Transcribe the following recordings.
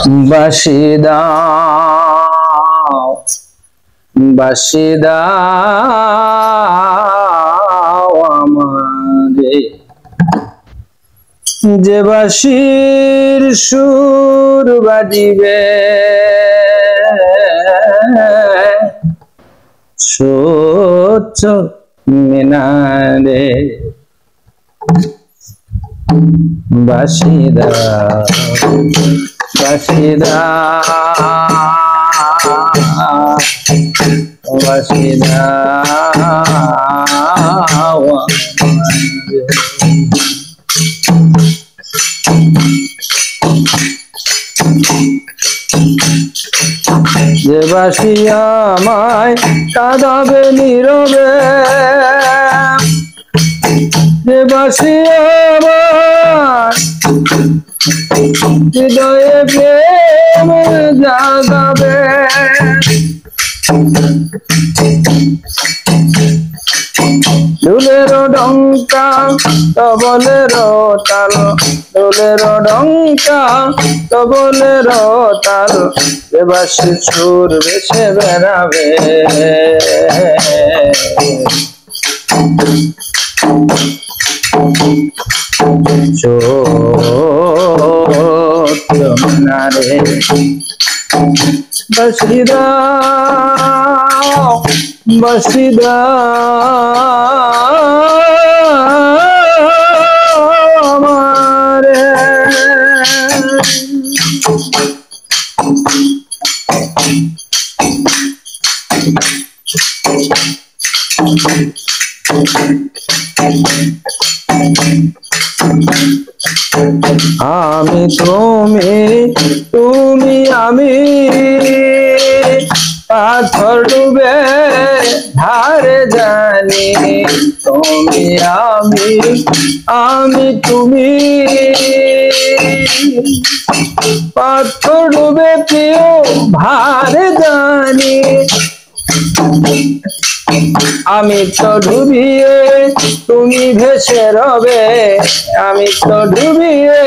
বাঁশি দাও বাঁশি দাও আমারে, যে বাঁশির সুর বাজিবে সোচ্চ মিনারে। বাঁশি দাও বাঁশি দাও বাঁশি দাও যে বাঁশি আমায় কাঁদাবে নীরবে, যে বাঁশি আমার হৃদয়ে প্রেম জাগাবে, দুলের ডঙ্কা তবলের তাল, দুলের ডঙ্কা তবলের তাল, যে বাঁশির সুর ভেসে বেড়াবে। চোনারে বাঁশি দাও বাঁশি দাও আমারে, আমি তুমি তুমি আমি পাথর ডুবে ধারে জানি, তুমি আমি আমি তুমি পাথর ডুবে প্রিয় ভারে জানি। আমি তো ডুবিয়ে তুমি ভেসে রবে, আমি তো ডুবিয়ে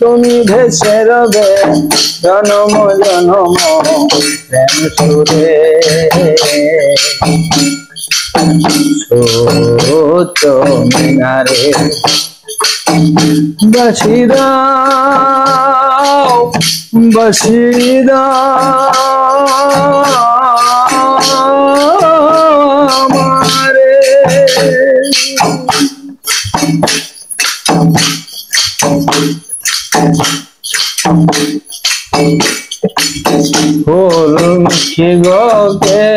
তুমি ভেসে রবে, জনম জনম প্রেম সুরে সোচ্চ মিনারে। বাঁশি দাও বাঁশি দাও আমারে, ফুল মিষ্টি গকে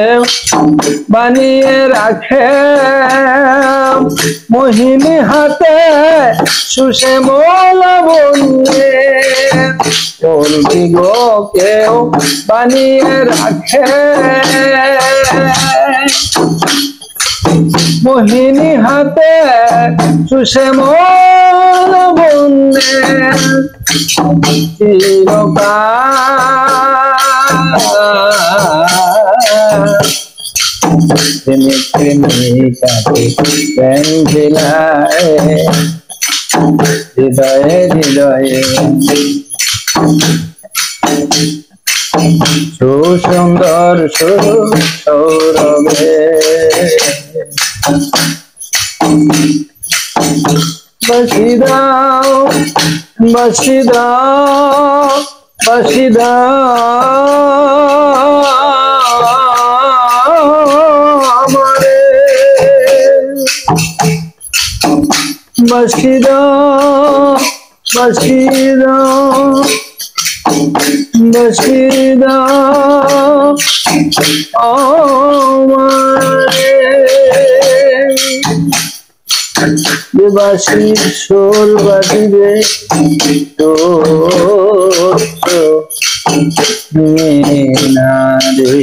বানিয়ে রাখে মোহিনী হাতে সুষে মোলা বন্ধে, ফুল গকেও বানিয়ে রাখে মোহিনী হাতে সুষেমল বন্দে, হৃদয়ে হৃদয়ে সুন্দর সৌরভে। বাঁশি দাও বাঁশি দাও বাঁশি দাও আমারে, বাঁশি দাও বাঁশি দাও বাঁশি দাও আমারে, যে বাঁশির সুর বাজিবে সোচ্চ মিনারে।